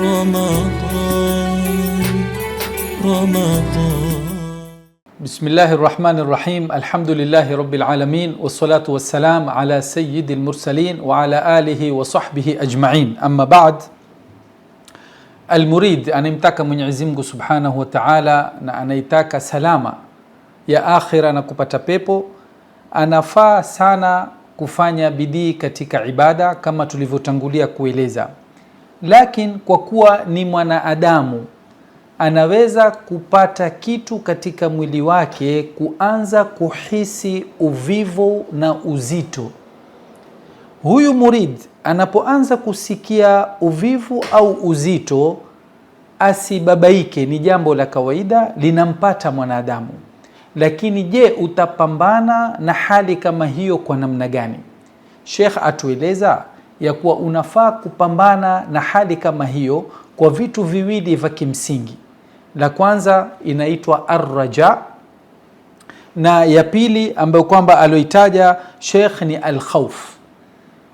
رمضان. بسم الله الرحمن الرحيم. الحمد لله رب العالمين، والصلاة والسلام على سيد المرسلين وعلى آله وصحبه أجمعين. أما بعد، المريد anayemtaka Mwenyezi Mungu Subhanahu wa Ta'ala na anaitaka salama ya akhira na kupata pepo, anafaa sana kufanya bidii katika ibada kama tulivyotangulia kueleza. Lakini kwa kuwa ni mwanadamu, anaweza kupata kitu katika mwili wake kuanza kuhisi uvivu na uzito. Huyu murid anapoanza kusikia uvivu au uzito, asibabaike, ni jambo la kawaida, linampata mwanadamu. Lakini je, utapambana na hali kama hiyo kwa namna gani? Sheikh atueleza ya kuwa unafaa kupambana na hali kama hiyo kwa vitu viwili vya kimsingi. La kwanza inaitwa ar-raja, na ya pili ambayo kwamba aloitaja Sheikh ni al-khawf.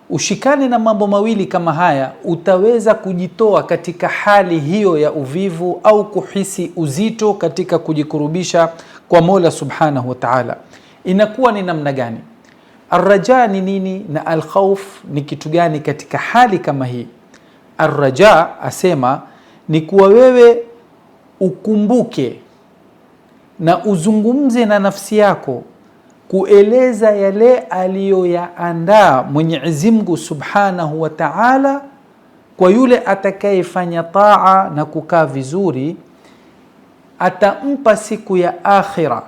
Ushikane na mambo mawili kama haya, utaweza kujitoa katika hali hiyo ya uvivu au kuhisi uzito katika kujikurubisha kwa Mola Subhanahu wa Ta'ala. Inakuwa ni namna gani? Ar-raja ni nini na al-khawf ni kitu gani katika hali kama hii? Ar-raja asema ni kuwa wewe ukumbuke na uzungumze na nafsi yako kueleza yale aliyoyaandaa Mwenyezi Mungu Subhanahu wa Ta'ala kwa yule atakayefanya taa na kukaa vizuri. Atampa siku ya akhira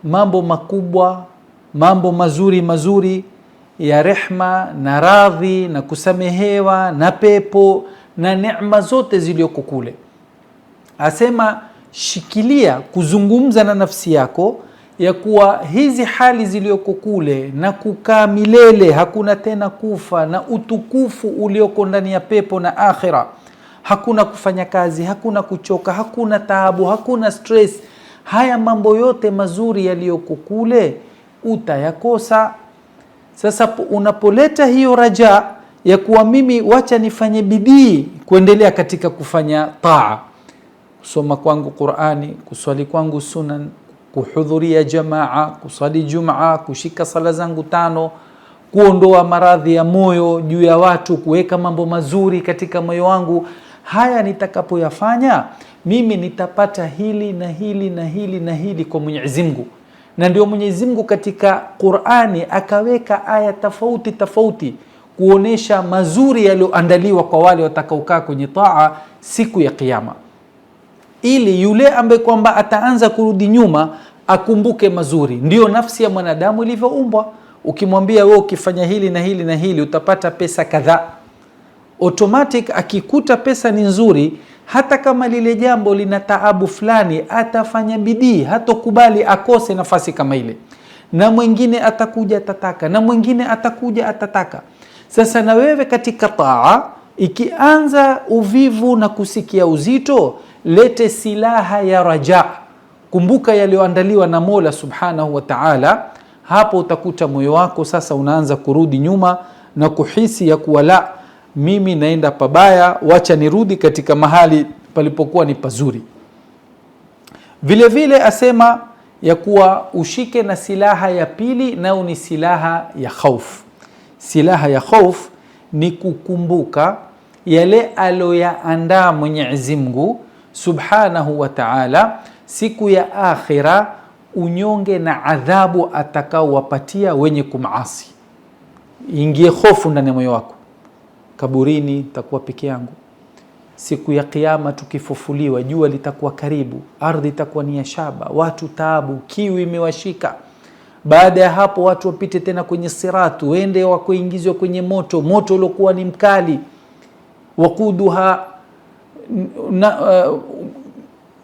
mambo makubwa, mambo mazuri ya rehma na radhi na kusamehewa na pepo na neema zote zilizoko kule. Asema shikilia kuzungumza na nafsi yako ya kuwa hizi hali zilizoko kule na kukaa milele, hakuna tena kufa, na utukufu ulioko ndani ya pepo na akhira, hakuna kufanya kazi, hakuna kuchoka, hakuna taabu, hakuna stress. Haya mambo yote mazuri yaliyoko kule utayakosa. Sasa unapoleta hiyo raja ya kuwa mimi wacha nifanye bidii kuendelea katika kufanya taa, kusoma kwangu Qur'ani, kuswali kwangu sunan, kuhudhuria jamaa, kusali Jumaa, kushika sala zangu 5, kuondoa maradhi ya moyo juu ya watu, kuweka mambo mazuri katika moyo wangu. Haya nitakapoyafanya mimi nitapata hili na hili na hili na hili kwa Mwenyezi Mungu. Na ndio Mwenyezi Mungu katika Qur'ani akaweka aya tofauti kuonesha mazuri yaliyoandaliwa kwa wale watakaokaa kwenye taa siku ya Kiyama, ili yule ambaye kwamba ataanza kurudi nyuma akumbuke mazuri. Ndio nafsi ya mwanadamu ilivyoumbwa. Ukimwambia wewe ukifanya hili na hili na hili utapata pesa kadhaa, automatic akikuta pesa ni nzuri, hata kama lile jambo lina taabu fulani, atafanya bidii, hatokubali akose nafasi kama ile. Na mwingine atakuja atataka, na mwingine atakuja atataka. Sasa na wewe katika taa, ikianza uvivu na kusikia uzito, lete silaha ya raja. Kumbuka yaliyoandaliwa na Mola Subhanahu wa Ta'ala. Hapo utakuta moyo wako sasa unaanza kurudi nyuma na kuhisi ya kuwa la, mimi naenda pabaya, wacha nirudi katika mahali palipokuwa ni pazuri. Vile vile asema ya kuwa ushike na silaha ya pili, nao ni silaha ya khauf. Silaha ya khauf ni kukumbuka yale aliyoyaandaa Mwenyezi Mungu Subhanahu wa Ta'ala siku ya akhira, unyonge na adhabu atakaowapatia wenye kumaasi. Ingie hofu ndani ya moyo wako. Kaburini takuwa peke yangu, siku ya Kiyama tukifufuliwa, jua litakuwa karibu, ardhi itakuwa ni ya shaba, watu taabu, kiu imewashika. Baada ya hapo watu wapite tena kwenye siratu, wende wakuingizwa kwenye moto uliokuwa ni mkali. Wakuduha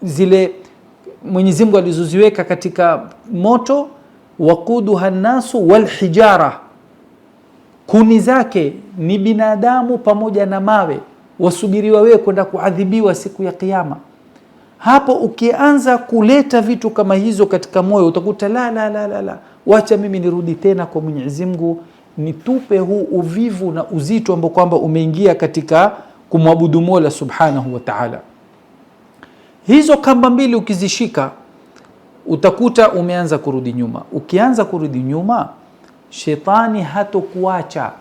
zile Mwenyezi Mungu alizoziweka katika moto, wakuduha nasu wal hijara, kuni zake ni binadamu pamoja na mawe, wasubiriwa wewe kwenda kuadhibiwa siku ya Kiyama. Hapo ukianza kuleta vitu kama hizo katika moyo, utakuta la, wacha mimi nirudi tena kwa Mwenyezi Mungu, nitupe huu uvivu na uzito ambao kwamba umeingia katika kumwabudu Mola subhanahu wa ta'ala. Hizo kamba mbili ukizishika, utakuta umeanza kurudi nyuma. Ukianza kurudi nyuma, shetani hatokuacha.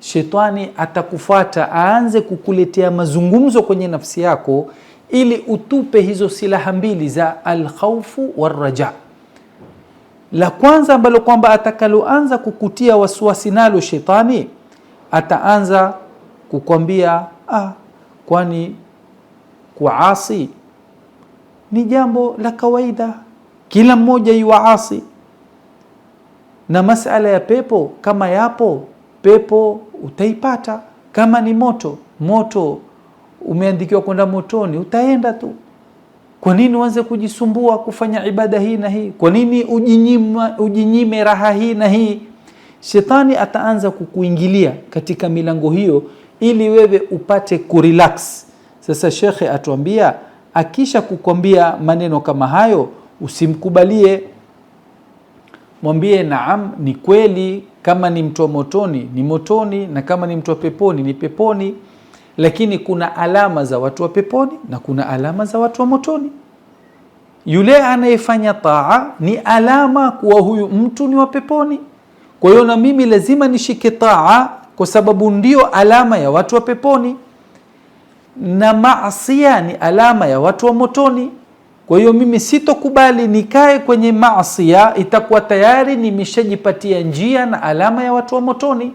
Shetani atakufuata, aanze kukuletea mazungumzo kwenye nafsi yako ili utupe hizo silaha mbili za al-khawfu war-raja. La kwanza ambalo kwamba atakaloanza kukutia waswasi nalo shetani, ataanza kukwambia kwani kuasi ni jambo la kawaida, kila mmoja yuasi, na masala ya pepo kama yapo, pepo utaipata. Kama ni moto umeandikiwa kwenda motoni, utaenda tu. Kwa nini uanze kujisumbua kufanya ibada hii na hii? Kwa nini ujinyime raha hii na hii? Shetani ataanza kukuingilia katika milango hiyo ili wewe upate kurelax. Sasa shekhe atuambia, akisha kukwambia maneno kama hayo, usimkubalie. Mwambie naam, ni kweli, kama ni mtu wa motoni ni motoni, na kama ni mtu wa peponi ni peponi, lakini kuna alama za watu wa peponi na kuna alama za watu wa motoni. Yule anayefanya taa ni alama kuwa huyu mtu ni wa peponi. Kwa hiyo na mimi lazima nishike taa kwa sababu ndio alama ya watu wa peponi, na maasiya ni alama ya watu wa motoni. Kwa hiyo mimi sitokubali nikae kwenye maasiya, itakuwa tayari nimeshajipatia njia na alama ya watu wa motoni.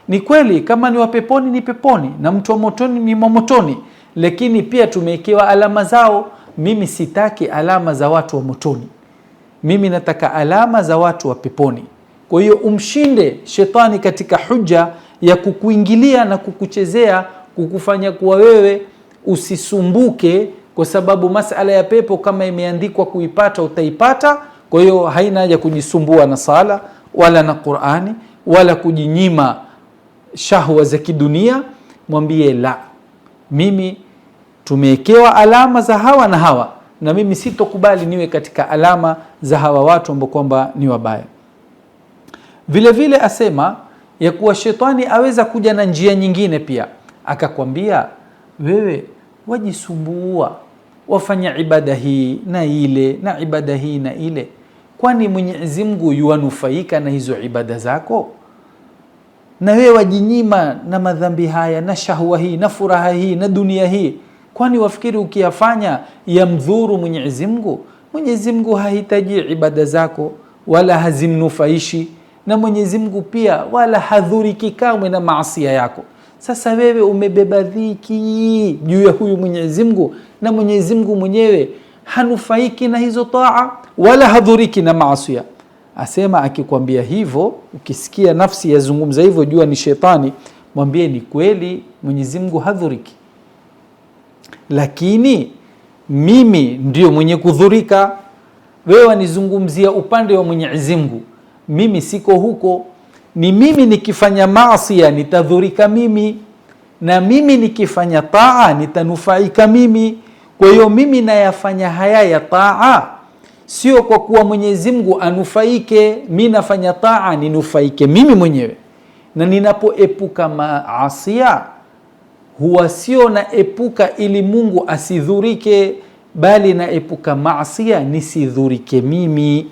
Ni kweli kama ni wa peponi ni peponi na mtu wa motoni ni motoni, lakini pia tumewekewa alama zao. Mimi sitaki alama za watu wa motoni, mimi nataka alama za watu wa peponi. Kwa hiyo umshinde shetani katika hujja ya kukuingilia na kukuchezea, kukufanya kuwa wewe usisumbuke, kwa sababu masala ya pepo kama imeandikwa kuipata utaipata. Kwa hiyo haina haja kujisumbua na sala wala na Qur'ani wala kujinyima shahwa za kidunia. Mwambie la, mimi tumewekewa alama za hawa na hawa, na mimi sitokubali niwe katika alama za hawa watu ambao kwamba ni wabaya. Vile vile asema ya kuwa shetani aweza kuja na njia nyingine pia, akakwambia wewe wajisumbua, wafanya ibada hii na ile na ibada hii na ile, kwani Mwenyezi Mungu yuanufaika na hizo ibada zako? Na wewe wajinyima na madhambi haya na shahwa hii na furaha hii na dunia hii, kwani wafikiri ukiyafanya yamdhuru Mwenyezi Mungu? Mwenyezi Mungu hahitaji ibada zako wala hazimnufaishi, na Mwenyezi Mungu pia wala hadhuriki kamwe na maasiya yako. Sasa wewe umebeba dhiki juu ya huyu Mwenyezi Mungu, na Mwenyezi Mungu mwenyewe hanufaiki na hizo taa wala hadhuriki na maasiya. Asema akikwambia hivyo, ukisikia nafsi yazungumza hivyo, jua ni shetani. Mwambie ni kweli, Mwenyezi Mungu hadhuriki, lakini mimi ndio mwenye kudhurika. Wewe wanizungumzia upande wa Mwenyezi Mungu, mimi siko huko. Ni mimi nikifanya maasiya nitadhurika mimi, na mimi nikifanya taa nitanufaika mimi. Kwa hiyo mimi nayafanya haya ya taa sio kwa kuwa Mwenyezi Mungu anufaike, mimi nafanya taa ninufaike mimi mwenyewe. Na ninapoepuka maasiya huwa sio naepuka ili Mungu asidhurike, bali naepuka maasiya nisidhurike mimi.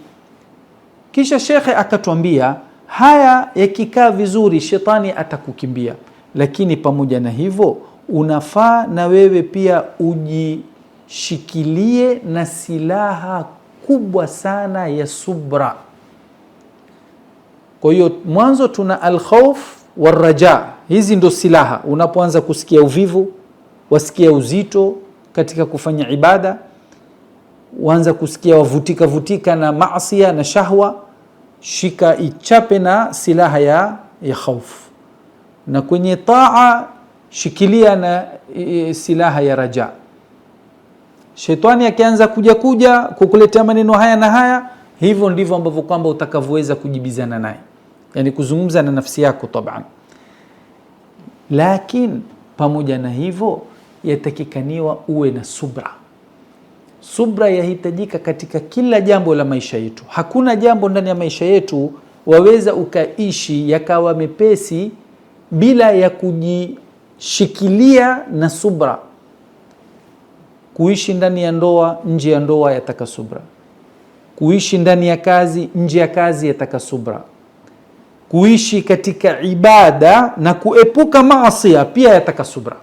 Kisha shekhe akatuambia haya yakikaa vizuri, shetani atakukimbia, lakini pamoja na hivyo unafaa na wewe pia ujishikilie na silaha kubwa sana ya subra. Kwa hiyo mwanzo tuna al-khawf war-raja, hizi ndo silaha. Unapoanza kusikia uvivu, wasikia uzito katika kufanya ibada, uanza kusikia wavutika na maasiya na shahwa, shika ichape na silaha ya khawf, na kwenye taa shikilia na silaha ya raja. Shetani akianza kuja kukuletea maneno haya na haya, hivyo ndivyo ambavyo kwamba utakavyoweza kujibizana naye, yani kuzungumza na nafsi yako taban. Lakini pamoja na hivyo yatakikaniwa uwe na subra. Subra yahitajika katika kila jambo la maisha yetu. Hakuna jambo ndani ya maisha yetu waweza ukaishi yakawa mepesi bila ya shikilia na subra. Kuishi ndani ya ndoa, nje ya ndoa yataka subra. Kuishi ndani ya kazi, nje ya kazi yataka subra. Kuishi katika ibada na kuepuka maasi pia yataka subra.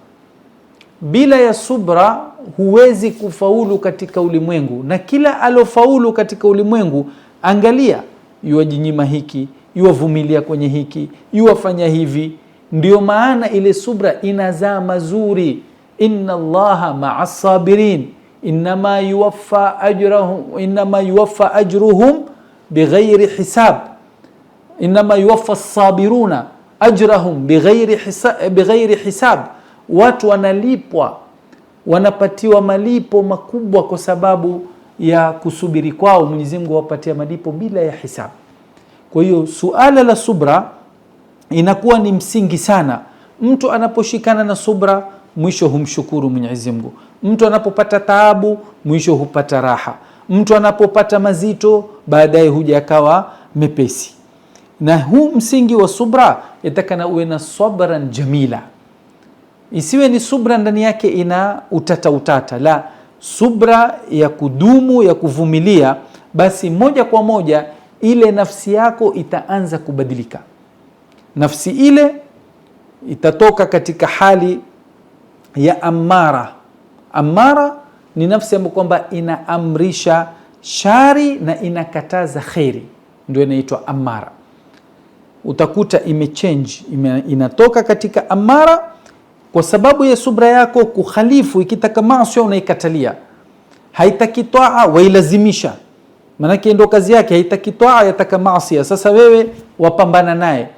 Bila ya subra huwezi kufaulu katika ulimwengu, na kila alofaulu katika ulimwengu, angalia, yuwajinyima hiki, yuwavumilia kwenye hiki, yuwafanya hivi. Ndio maana ile subra inazaa mazuri. Inna Allaha ma'as sabirin innama yuwaffa ajruhum bighairi hisab. Innama yuwaffa as-sabiruna ajrahum bighairi hisab. Watu wanalipwa, wanapatiwa malipo makubwa kwa sababu ya kusubiri kwao. Mwenyezi Mungu wapatia malipo bila ya hisabu. Kwa hiyo suala la subra inakuwa ni msingi sana. Mtu anaposhikana na subra, mwisho humshukuru Mwenyezi Mungu. Mtu anapopata taabu, mwisho hupata raha. Mtu anapopata mazito, baadaye huja akawa mepesi. Na huu msingi wa subra yatakana uwe na sabran jamila. Isiwe ni subra ndani yake ina utata. La, subra ya kudumu, ya kuvumilia, basi moja kwa moja ile nafsi yako itaanza kubadilika. Nafsi ile itatoka katika hali ya amara. Amara ni nafsi ambayo kwamba inaamrisha shari na inakataza khairi, ndio inaitwa amara. Utakuta imechange, inatoka katika amara kwa sababu ya subra yako kukhalifu. Ikitaka maasi unaikatalia, haitaki toa wailazimisha, manake ndio kazi yake. Haitaki toa, yataka maasi. Sasa wewe wapambana naye.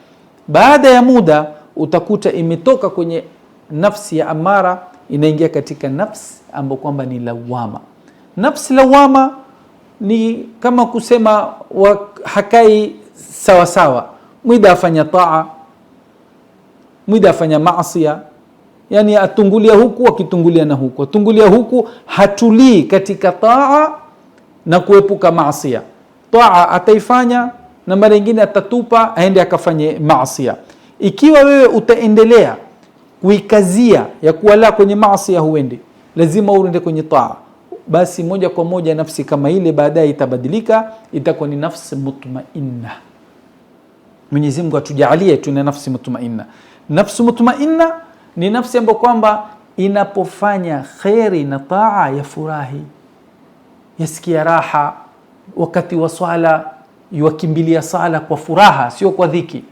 Baada ya muda utakuta imetoka kwenye nafsi ya amara, inaingia katika nafsi ambayo kwamba ni lawama. Nafsi lawama ni kama kusema hakai sawa sawa, mwida afanya taa, mwida afanya maasi. Yani atungulia huku, akitungulia na huku, atungulia huku, hatulii katika taa na kuepuka maasi. Taa ataifanya na mara nyingine atatupa aende akafanye maasi. Ikiwa wewe utaendelea kuikazia ya kuwala kwenye maasi, huende, lazima uende kwenye taa, basi moja kwa moja nafsi kama ile baadaye itabadilika, itakuwa ni nafsi mutmainna. Mwenyezi Mungu atujalie tuna nafsi mutmainna. Nafsi mutmainna ni nafsi ambayo kwamba inapofanya khairi na taa yafurahi, yasikia raha. Wakati wa swala yuakimbilia sala kwa furaha, sio kwa dhiki.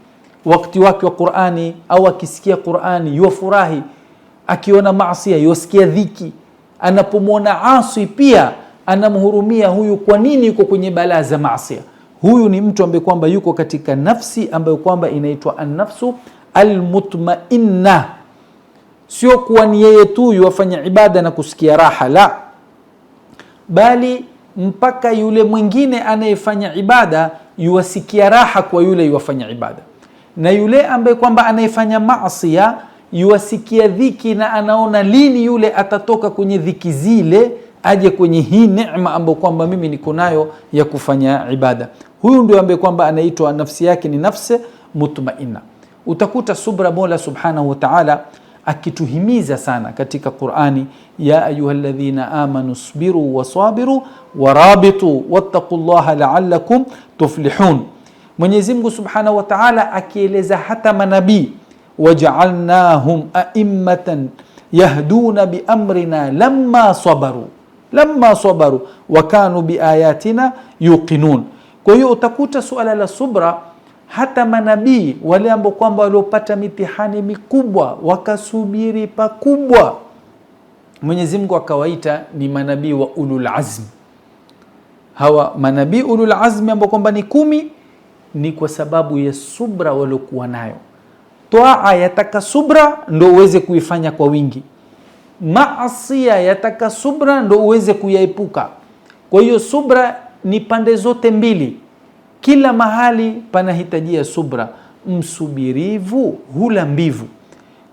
Wakati wake wa Qur'ani au akisikia Qur'ani yufurahi, akiona maasi yosikia dhiki. Anapomwona asi pia anamhurumia huyu, kwa nini yuko kwenye balaa za maasi. Huyu ni mtu ambaye kwamba yuko katika nafsi ambayo kwamba inaitwa an-nafsu al-mutmainna. Sio kuwa ni yeye tu yuafanya ibada na kusikia raha, la, bali mpaka yule mwingine anayefanya ibada yuasikia raha kwa yule yuafanya ibada, na yule ambaye kwamba anayefanya maasi yuasikia dhiki na anaona lini yule atatoka kwenye dhiki zile aje kwenye hii neema ambayo kwamba mimi niko nayo ya kufanya ibada. Huyu ndio ambaye kwamba anaitwa nafsi yake ni nafsi mutmainna. Utakuta subra Mola Subhanahu wa Ta'ala akituhimiza sana katika Qur'ani, ya ayyuhalladhina amanu sabiru wasabiru warabitu wattaqullaha la'allakum tuflihun. Mwenyezi Mungu Subhanahu wa Ta'ala akieleza hata manabii, waja'alnahum a'immatan yahduna biamrina lamma sabaru wa kanu biayatina yuqinun. Kwa hiyo utakuta suala la subra, hata manabii wale ambao kwamba waliopata mitihani mikubwa wakasubiri pakubwa, Mwenyezi Mungu akawaita ni manabii wa ulul azm. Hawa manabii ulul azm ambao kwamba ni 10 ni kwa sababu ya subra waliokuwa nayo. Toa yataka subra ndo uweze kuifanya kwa wingi, maasi yataka subra ndo uweze kuyaepuka. Kwa hiyo subra ni pande zote mbili, kila mahali panahitajia subra. Msubirivu hula mbivu.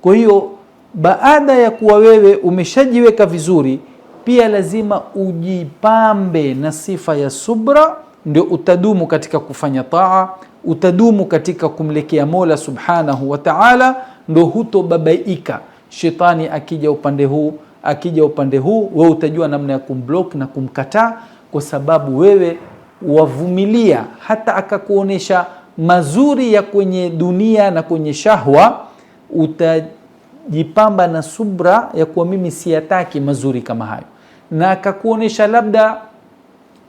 Kwa hiyo baada ya kuwa wewe umeshajiweka vizuri, pia lazima ujipambe na sifa ya subra, ndio utadumu katika kufanya taa, utadumu katika kumlekea Mola Subhanahu wa Ta'ala, ndio hutobabaika. shetani akija upande huu, akija upande huu, wewe utajua namna ya kumblock na kumkataa, kwa sababu wewe wavumilia. Hata akakuonesha mazuri ya kwenye dunia na kwenye shahwa, utajipamba na subra ya kuwa mimi siyataki mazuri kama hayo. Na akakuonesha labda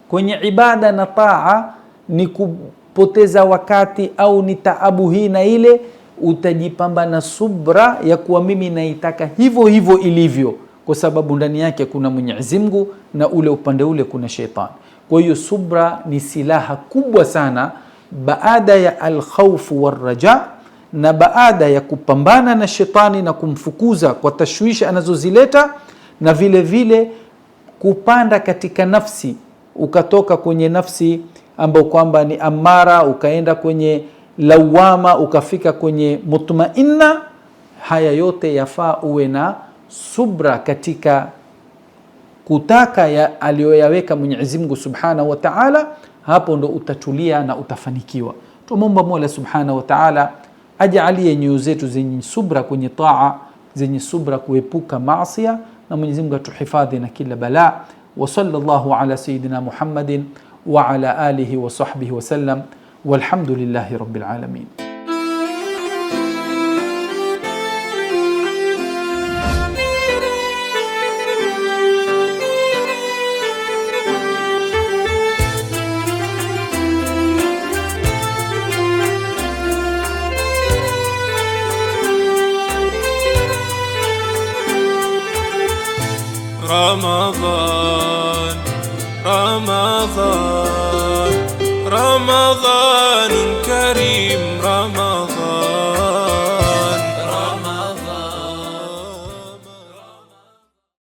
kwenye ibada na taa ni kupoteza wakati au ni taabu hii na ile, utajipamba na subra ya kuwa mimi naitaka hivyo hivyo ilivyo, kwa sababu ndani yake kuna Mwenyezi Mungu na ule upande ule kuna shetani. Kwa hiyo subra ni silaha kubwa sana baada ya alkhawfu warraja, na baada ya kupambana na shetani na kumfukuza kwa tashwishi anazozileta, na vile vile kupanda katika nafsi, ukatoka kwenye nafsi ambayo kwamba ni amara, ukaenda kwenye lawama, ukafika kwenye mutmainna. Haya yote yafaa uwe na subra katika kutaka ya aliyoyaweka Mwenyezi Mungu Subhanahu wa Ta'ala. Hapo ndo utatulia na utafanikiwa. Tumomba Mola Subhanahu wa Ta'ala ajalie nyoyo zetu zenye subra kwenye taa, zenye subra kuepuka maasi, na Mwenyezi Mungu atuhifadhi na kila balaa. Wa sallallahu ala sayidina Muhammadin wa ala alihi wa sahbihi wa sallam, walhamdulillahi rabbil alamin. رمضان رمضان رمضان